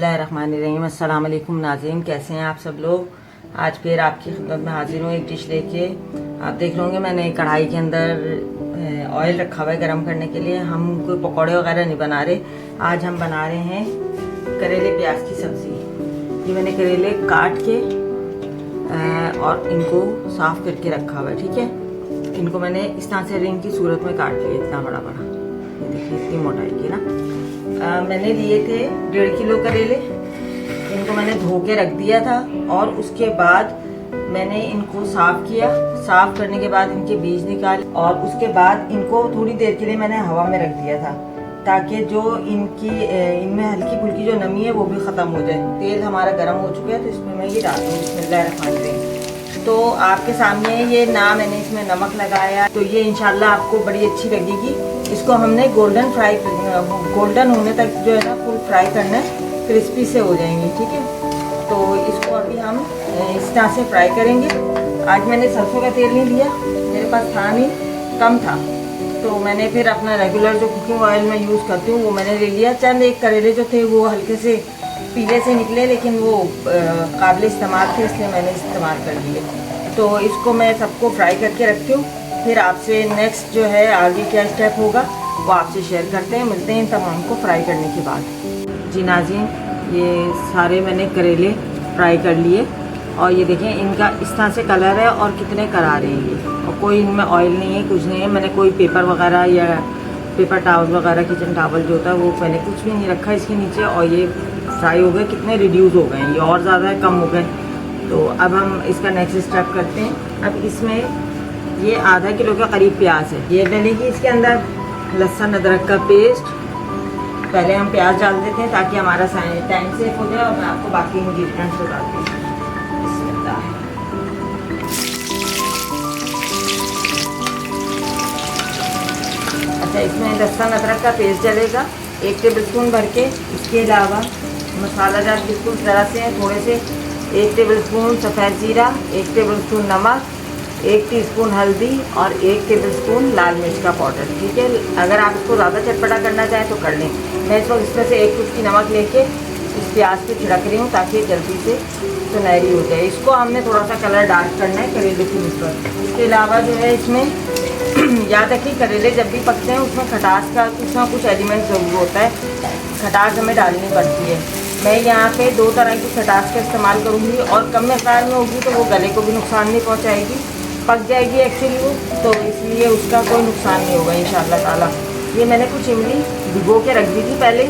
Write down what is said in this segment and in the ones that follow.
बिस्मिल्लाहिर्रहमानिर्रहीम। अस्सलाम वालेकुम नाज़रीन, कैसे हैं आप सब लोग। आज फिर आपकी खिदमत में हाजिर हूँ एक डिश लेके। आप देख रहे होंगे मैंने कढ़ाई के अंदर ऑयल रखा हुआ है गर्म करने के लिए। हम कोई पकौड़े वगैरह नहीं बना रहे, आज हम बना रहे हैं करेले प्याज की सब्ज़ी। ये मैंने करेले काट के और इनको साफ़ करके रखा हुआ है, ठीक है। इनको मैंने इस तरह से रिंग की सूरत में काट लिया, इतना बड़ा बड़ा, ये देखिए इतनी मोटाई की ना। मैंने लिए थे 1.5 किलो करेले। इनको मैंने धो के रख दिया था और उसके बाद मैंने इनको साफ़ किया। साफ़ करने के बाद इनके बीज निकाले और उसके बाद इनको थोड़ी देर के लिए मैंने हवा में रख दिया था, ताकि जो इनमें हल्की फुल्की जो नमी है वो भी ख़त्म हो जाए। तेल हमारा गर्म हो चुका है तो इसमें मैं ये डाल दूँ। बिस्मिल्लाहिर्रहमानिर्रहीम। तो आपके सामने ये मैंने इसमें नमक लगाया, तो ये इंशाल्लाह आपको बड़ी अच्छी लगेगी। इसको हमने गोल्डन होने तक जो है ना फुल फ्राई करना है, क्रिस्पी से हो जाएंगे, ठीक है। तो इसको अभी हम इस तरह से फ्राई करेंगे। आज मैंने सरसों का तेल नहीं लिया, मेरे पास था नहीं, कम था, तो मैंने फिर अपना रेगुलर जो कुकिंग ऑयल मैं यूज़ करती हूँ वो मैंने ले लिया। चंद एक करेले जो थे वो हल्के से पीले से निकले, लेकिन वो काबिल इस्तेमाल थे, इसलिए मैंने इस्तेमाल कर लिए। तो इसको मैं सबको फ्राई करके रखती हूँ, फिर आपसे नेक्स्ट जो है आगे क्या स्टेप होगा वो आपसे शेयर करते हैं। मिलते हैं इन तमाम को फ्राई करने के बाद। जी नाज़रीन, ये सारे मैंने करेले फ्राई कर लिए और ये देखें इनका इस तरह से कलर है और कितने करारे हैं ये, और कोई इनमें ऑयल नहीं है, कुछ नहीं है। मैंने कोई पेपर वगैरह या पेपर टावल वगैरह, किचन टावल जो होता है वो मैंने कुछ भी नहीं रखा इसके नीचे, और ये फ्राई हो गए, कितने रिड्यूस हो गए हैं, ये और ज़्यादा कम हो गए। तो अब हम इसका नेक्स्ट स्टेप करते हैं। अब इसमें ये आधा किलो के करीब प्याज है, ये डलेगी इसके अंदर। लहसुन अदरक का पेस्ट, पहले हम प्याज डाल देते हैं ताकि हमारा टाइम सेव हो जाए, और मैं आपको बाकी इंग्रेडिएंट्स बताती हूँ। अच्छा, इसमें लहसुन अदरक का पेस्ट डलेगा 1 टेबलस्पून भर के। इसके अलावा मसाला जात बिल्कुल ज़रा से हैं, थोड़े से 1 टेबलस्पून सफ़ेद ज़ीरा, 1 टेबलस्पून नमक, 1 टीस्पून हल्दी और 1 टेबलस्पून लाल मिर्च का पाउडर, ठीक है। अगर आप इसको ज़्यादा चटपटा करना चाहें तो कर लें। मैं इस वक्त इसमें से 1 चुटकी नमक लेके इस प्याज पे छिड़क रही हूँ ताकि जल्दी से सुनहरी हो जाए। इसको हमने थोड़ा सा कलर डार्क करना है करेले के ऊपर। इसके अलावा जो है इसमें याद रखिए, करेले जब भी पकते हैं उसमें खटास का कुछ ना कुछ एलिमेंट ज़रूर होता है, खटास हमें डालनी पड़ती है। मैं यहाँ पे 2 तरह की खटास का इस्तेमाल करूँगी, और कम मकदार में होगी तो वो गले को भी नुकसान नहीं पहुँचाएगी, पक जाएगी एक्चुअली वो, तो इसलिए उसका कोई नुकसान नहीं होगा इंशाअल्लाह ताला। ये मैंने कुछ इमली भिगो के रख दी थी पहले,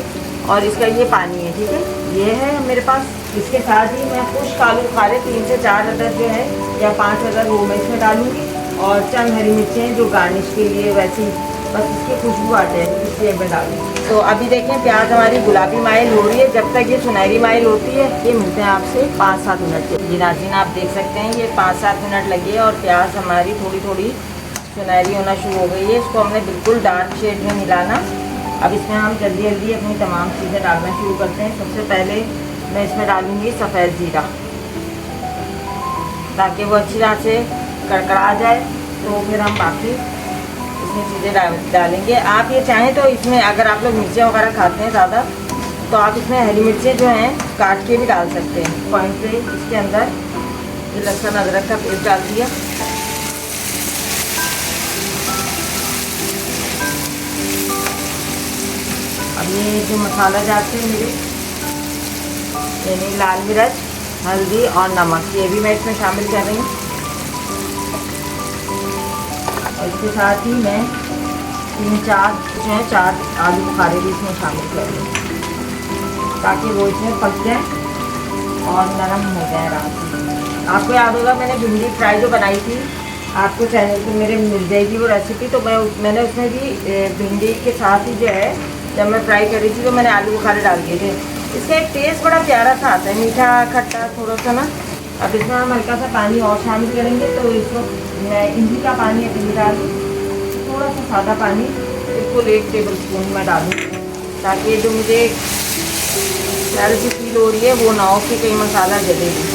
और इसका ये पानी है, ठीक है, ये है मेरे पास। इसके साथ ही मैं खुश्क आलू बुखारे 3 से 4 अदद जो है, या 5 अदद वो मैं इसमें डालूँगी, और चंद हरी मिर्चें जो गार्निश के लिए, वैसी बस इसकी खुशबू आते हैं इसलिए मैं डालूँ। तो अभी देखें प्याज हमारी गुलाबी माइल हो रही है, जब तक ये सुनहरी माइल होती है ये मिलते हैं आपसे 5-7 मिनट के। जी नाज़रीन, आप देख सकते हैं ये 5-7 मिनट लगे और प्याज हमारी थोड़ी थोड़ी सुनहरी होना शुरू हो गई है। इसको हमने बिल्कुल डार्क शेड में मिलाना। अब इसमें हम जल्दी जल्दी अपनी तमाम चीज़ें डालना शुरू करते हैं। सबसे पहले मैं इसमें डालूँगी सफ़ेद ज़ीरा, ताकि वो अच्छी तरह से कड़कड़ा जाए, तो फिर हम बाकी इसमें चीज़ें डालेंगे। आप ये चाहें तो इसमें, अगर आप लोग मिर्चें वगैरह खाते हैं ज़्यादा, तो आप इसमें हरी मिर्चें जो हैं काट के भी डाल सकते हैं। पॉइंट पे इसके अंदर ये लहसुन अदरक का पेस्ट डाल दिया। अब ये जो मसाला जाते हैं मेरे, यानी लाल मिर्च, हल्दी और नमक, ये भी मैं इसमें शामिल कर रही हूँ। और इसके साथ ही मैं 4 आलू बुखारे भी इसमें शामिल कर रही हूँ, ताकि वो इसमें पक जाए और नरम हो जाए आराम से। आपको याद होगा मैंने भिंडी फ्राई जो बनाई थी, आपको चैनल पे मेरे मिल जाएगी वो रेसिपी। तो मैंने उसमें भी भिंडी के साथ ही जो है, जब मैं फ्राई कर रही थी तो मैंने आलू बुखारे डाल दिए थे। इसका एक टेस्ट बड़ा प्यारा सा आता है, मीठा खट्टा थोड़ा सा ना। अब इसमें हम हल्का सा पानी और शामिल करेंगे, तो इसको मैं इमली का पानी अभी डाल दूँ, थोड़ा सा सादा पानी बिल्कुल 1 टेबलस्पून मैं डालूँ, ताकि जो मुझे स्मेल की फील हो रही है वो ना हो कि कहीं मसाला जलेगी।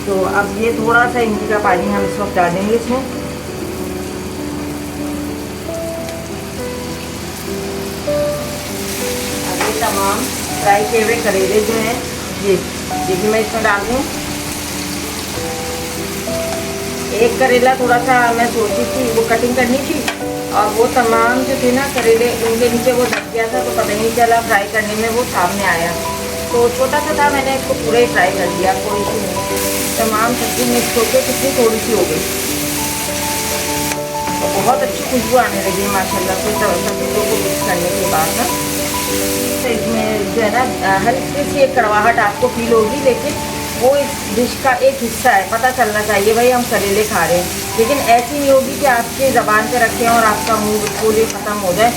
तो अब ये थोड़ा सा इमली का पानी हम इस वक्त डालेंगे इसमें। अब ये तमाम फ्राई किए हुए करेले जो हैं ये भी मैं इसमें डाल दूँ। एक करेला थोड़ा सा मैं सोची थी वो कटिंग करनी थी, और वो तमाम जो थे ना करेले उनके नीचे वो ढक गया था, तो पता ही नहीं चला फ्राई करने में वो सामने आया। तो छोटा सा था, मैंने इसको पूरा ही फ्राई कर दिया, कोई इशू नहीं। तमाम सब्जी मिक्स होकर कितनी थोड़ी सी हो गई, तो बहुत अच्छी खुशबू आने लगी माशाल्लाह से सब्जियों को मिक्स करने के बाद ना। तो इसमें जो है ना हल्की सी एक कड़वाहट आपको फील होगी, लेकिन वो इस डिश का एक हिस्सा है, पता चलना चाहिए भाई हम करेले खा रहे हैं। लेकिन ऐसी नहीं होगी कि आपके ज़बान पे रखें और आपका मुंह बिल्कुल ही ख़त्म हो जाए।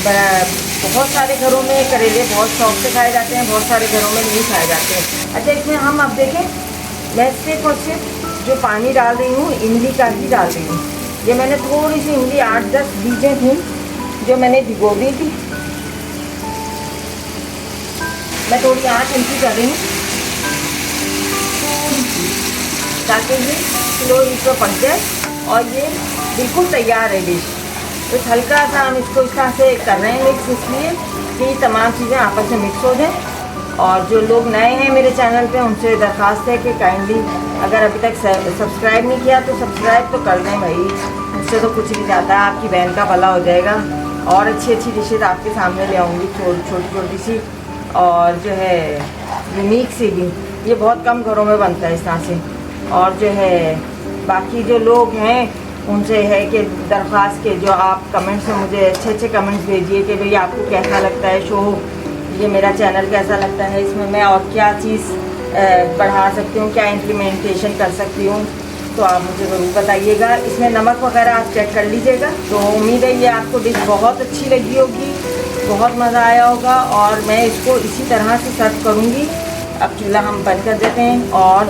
बहुत सारे घरों में करेले बहुत शौक से खाए जाते हैं, बहुत सारे घरों में नहीं खाए जाते हैं। अच्छा, इसमें हम अब देखें, मैं सिर्फ और सिर्फ जो पानी डाल रही हूँ इमली का ही डाल रही हूँ। ये मैंने थोड़ी सी इमली 8-10 बीजें थी जो मैंने भिगो दी थी, मैं थोड़ी आँच ऊंची कर रही हूँ ताकि ये स्लो हीट पर पक जाए, और ये बिल्कुल तैयार है डिश। तो हल्का सा हम इसको इस तरह से कर रहे हैं मिक्स, इसलिए कि तमाम चीज़ें आपस में मिक्स हो जाएं। और जो लोग नए हैं मेरे चैनल पे उनसे दरख्वास्त है कि काइंडली अगर अभी तक सब्सक्राइब नहीं किया तो सब्सक्राइब तो कर दें भाई, उससे तो कुछ नहीं जाता, आपकी बहन का भला हो जाएगा। और अच्छी अच्छी डिशेज आपके सामने ले आऊँगी, छोटी छोटी सी, और जो है यूनिक सी भी। ये बहुत कम घरों में बनता है इस तरह से। और जो है बाकी जो लोग हैं उनसे है कि दरख्वास्त के जो आप कमेंट्स में मुझे अच्छे अच्छे कमेंट्स भेजिए कि भाई आपको कैसा लगता है शो, ये मेरा चैनल कैसा लगता है, इसमें मैं और क्या चीज़ बढ़ा सकती हूँ, क्या इम्प्लीमेंटेशन कर सकती हूँ, तो आप मुझे ज़रूर बताइएगा। इसमें नमक वगैरह आप चेक कर लीजिएगा। तो उम्मीद है ये आपको डिश बहुत अच्छी लगी होगी, बहुत मज़ा आया होगा, और मैं इसको इसी तरह से सर्व करूँगी। अब चूल्हा हम बंद कर देते हैं, और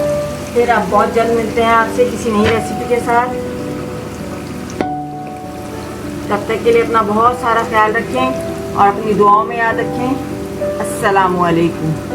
फिर आप बहुत जल्द मिलते हैं आपसे किसी नई रेसिपी के साथ। तब तक के लिए अपना बहुत सारा ख्याल रखें और अपनी दुआओं में याद रखें। अस्सलामु अलैकुम।